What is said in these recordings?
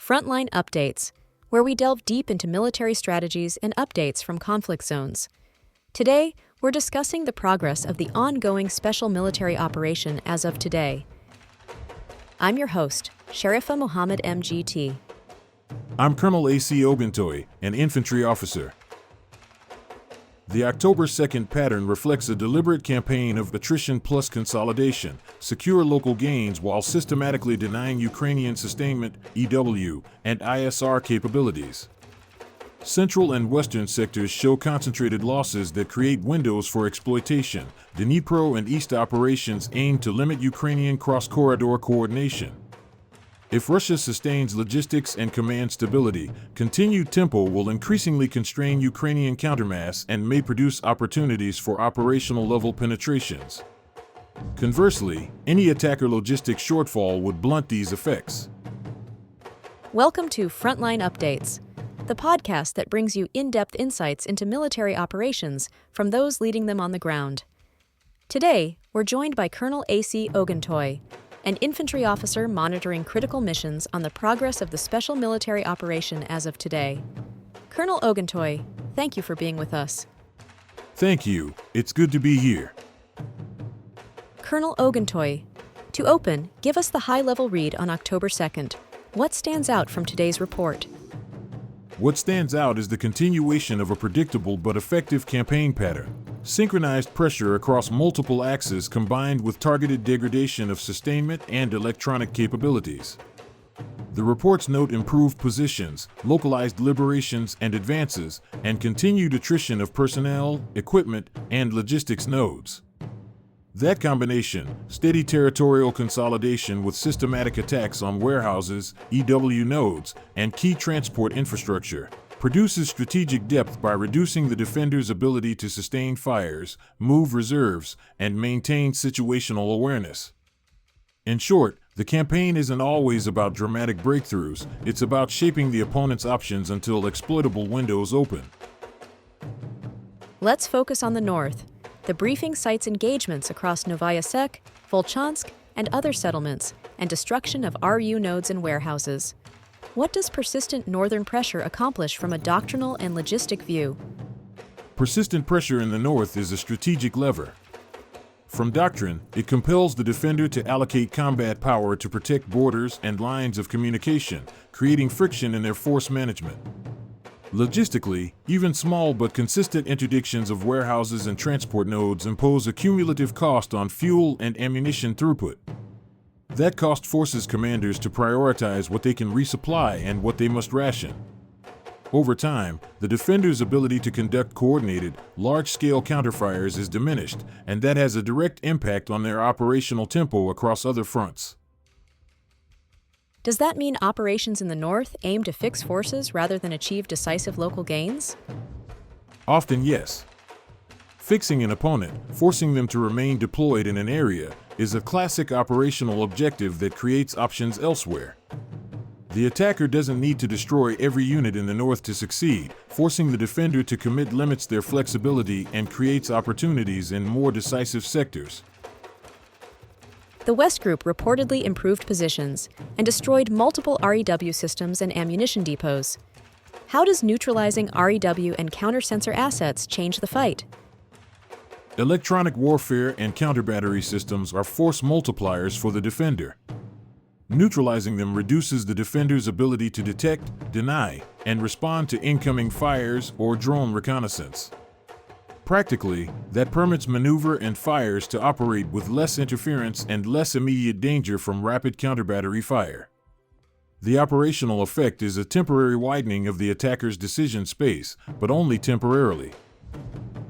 Frontline Updates, where we delve deep into military strategies and updates from conflict zones. Today, we're discussing the progress of the ongoing special military operation as of today. I'm your host, Sharifa Mohammed MGT. I'm Colonel A.C. Oguntoye, an infantry officer. The October 2nd pattern reflects a deliberate campaign of attrition plus consolidation, secure local gains while systematically denying Ukrainian sustainment, EW, and ISR capabilities. Central and western sectors show concentrated losses that create windows for exploitation. Dnipro and east operations aim to limit Ukrainian cross-corridor coordination. If Russia sustains logistics and command stability, continued tempo will increasingly constrain Ukrainian countermass and may produce opportunities for operational-level penetrations. Conversely, any attacker logistics shortfall would blunt these effects. Welcome to Frontline Updates, the podcast that brings you in-depth insights into military operations from those leading them on the ground. Today, we're joined by Colonel A.C. Oguntoye, an infantry officer monitoring critical missions on the progress of the special military operation as of today. Colonel Oguntoye, thank you for being with us. Thank you. It's good to be here. Colonel Oguntoye, to open, give us the high-level read on October 2nd. What stands out from today's report? What stands out is the continuation of a predictable but effective campaign pattern. Synchronized pressure across multiple axes combined with targeted degradation of sustainment and electronic capabilities. The reports note improved positions, localized liberations and advances, and continued attrition of personnel, equipment, and logistics nodes. That combination, steady territorial consolidation with systematic attacks on warehouses, EW nodes, and key transport infrastructure, produces strategic depth by reducing the defender's ability to sustain fires, move reserves, and maintain situational awareness. In short, the campaign isn't always about dramatic breakthroughs, it's about shaping the opponent's options until exploitable windows open. Let's focus on the north. The briefing cites engagements across Novaya Sek, Volchansk, and other settlements, and destruction of RU nodes and warehouses. What does persistent northern pressure accomplish from a doctrinal and logistic view? Persistent pressure in the north is a strategic lever. From doctrine, it compels the defender to allocate combat power to protect borders and lines of communication, creating friction in their force management. Logistically, even small but consistent interdictions of warehouses and transport nodes impose a cumulative cost on fuel and ammunition throughput. That cost forces commanders to prioritize what they can resupply and what they must ration. Over time, the defender's ability to conduct coordinated, large-scale counterfires is diminished, and that has a direct impact on their operational tempo across other fronts. Does that mean operations in the north aim to fix forces rather than achieve decisive local gains? Often, yes. Fixing an opponent, forcing them to remain deployed in an area, is a classic operational objective that creates options elsewhere. The attacker doesn't need to destroy every unit in the north to succeed. Forcing the defender to commit limits their flexibility and creates opportunities in more decisive sectors. The West Group reportedly improved positions and destroyed multiple REW systems and ammunition depots. How does neutralizing REW and counter-sensor assets change the fight? Electronic warfare and counter-battery systems are force multipliers for the defender. Neutralizing them reduces the defender's ability to detect, deny, and respond to incoming fires or drone reconnaissance. Practically, that permits maneuver and fires to operate with less interference and less immediate danger from rapid counter-battery fire. The operational effect is a temporary widening of the attacker's decision space, but only temporarily.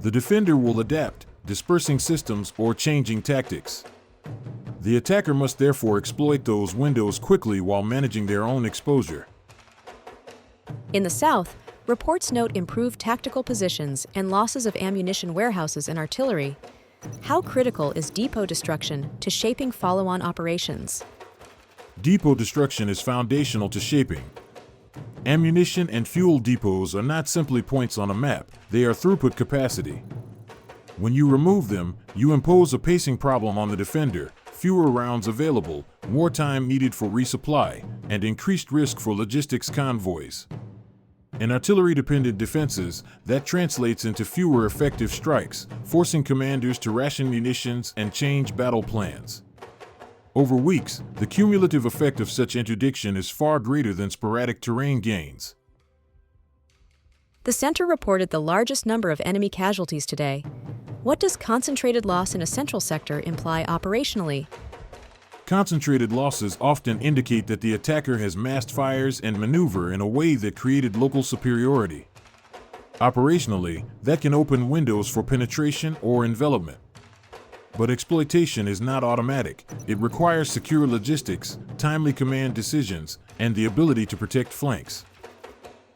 The defender will adapt, dispersing systems or changing tactics. The attacker must therefore exploit those windows quickly while managing their own exposure. In the south, reports note improved tactical positions and losses of ammunition warehouses and artillery. How critical is depot destruction to shaping follow-on operations? Depot destruction is foundational to shaping. Ammunition and fuel depots are not simply points on a map, they are throughput capacity. When you remove them, you impose a pacing problem on the defender, fewer rounds available, more time needed for resupply, and increased risk for logistics convoys. In artillery-dependent defenses, that translates into fewer effective strikes, forcing commanders to ration munitions and change battle plans. Over weeks, the cumulative effect of such interdiction is far greater than sporadic terrain gains. The center reported the largest number of enemy casualties today. What does concentrated loss in a central sector imply operationally? Concentrated losses often indicate that the attacker has massed fires and maneuver in a way that created local superiority. Operationally, that can open windows for penetration or envelopment. But exploitation is not automatic. It requires secure logistics, timely command decisions, and the ability to protect flanks.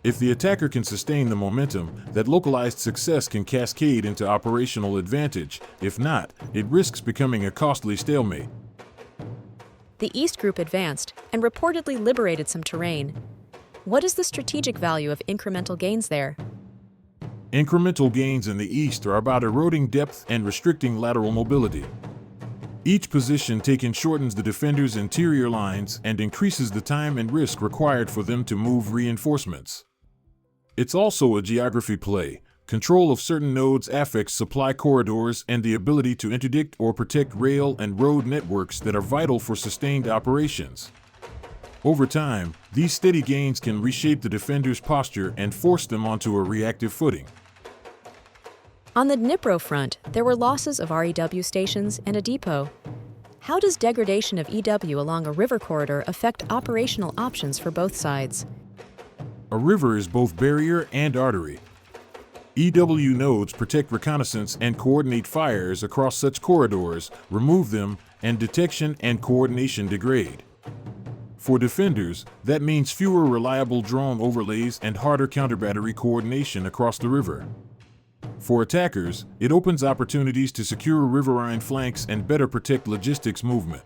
If the attacker can sustain the momentum, that localized success can cascade into operational advantage. If not, it risks becoming a costly stalemate. The East Group advanced and reportedly liberated some terrain. What is the strategic value of incremental gains there? Incremental gains in the East are about eroding depth and restricting lateral mobility. Each position taken shortens the defender's interior lines and increases the time and risk required for them to move reinforcements. It's also a geography play. Control of certain nodes affects supply corridors and the ability to interdict or protect rail and road networks that are vital for sustained operations. Over time, these steady gains can reshape the defender's posture and force them onto a reactive footing. On the Dnipro front, there were losses of REW stations and a depot. How does degradation of EW along a river corridor affect operational options for both sides? A river is both barrier and artery. EW nodes protect reconnaissance and coordinate fires across such corridors, remove them, and detection and coordination degrade. For defenders, that means fewer reliable drone overlays and harder counterbattery coordination across the river. For attackers, it opens opportunities to secure riverine flanks and better protect logistics movement.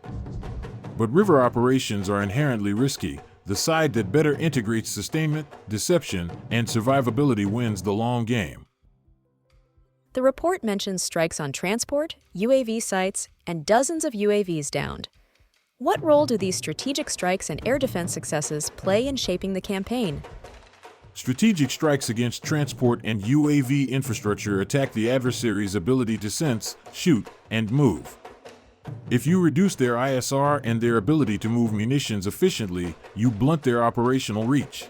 But river operations are inherently risky. The side that better integrates sustainment, deception, and survivability wins the long game. The report mentions strikes on transport, UAV sites, and dozens of UAVs downed. What role do these strategic strikes and air defense successes play in shaping the campaign? Strategic strikes against transport and UAV infrastructure attack the adversary's ability to sense, shoot, and move. If you reduce their ISR and their ability to move munitions efficiently, you blunt their operational reach.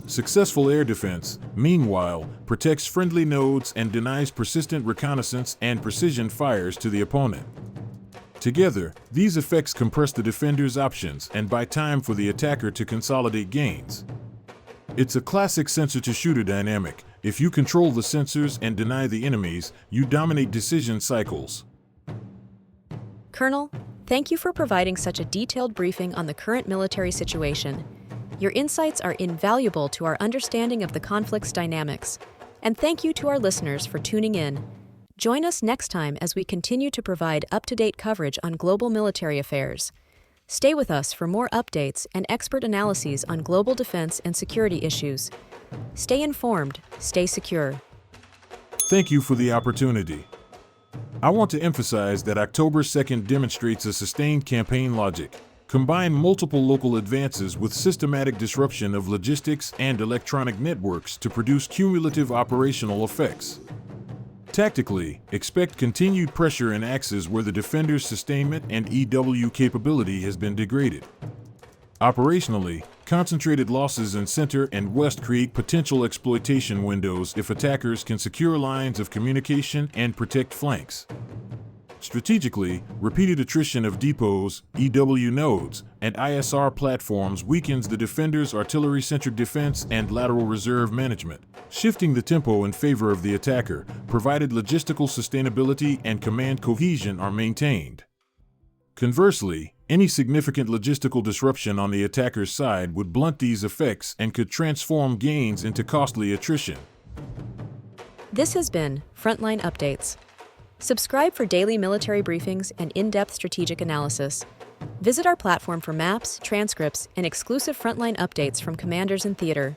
Successful air defense, meanwhile, protects friendly nodes and denies persistent reconnaissance and precision fires to the opponent. Together, these effects compress the defender's options and buy time for the attacker to consolidate gains. It's a classic sensor-to-shooter dynamic. If you control the sensors and deny the enemies, you dominate decision cycles. Colonel, thank you for providing such a detailed briefing on the current military situation. Your insights are invaluable to our understanding of the conflict's dynamics. And thank you to our listeners for tuning in. Join us next time as we continue to provide up-to-date coverage on global military affairs. Stay with us for more updates and expert analyses on global defense and security issues. Stay informed, stay secure. Thank you for the opportunity. I want to emphasize that October 2nd demonstrates a sustained campaign logic. Combine multiple local advances with systematic disruption of logistics and electronic networks to produce cumulative operational effects. Tactically, expect continued pressure in axes where the defender's sustainment and EW capability has been degraded. Operationally, concentrated losses in center and west create potential exploitation windows if attackers can secure lines of communication and protect flanks. Strategically, repeated attrition of depots, EW nodes, and ISR platforms weakens the defender's artillery-centered defense and lateral reserve management, shifting the tempo in favor of the attacker, provided logistical sustainability and command cohesion are maintained. Conversely, any significant logistical disruption on the attacker's side would blunt these effects and could transform gains into costly attrition. This has been Frontline Updates. Subscribe for daily military briefings and in-depth strategic analysis. Visit our platform for maps, transcripts, and exclusive frontline updates from commanders in theater.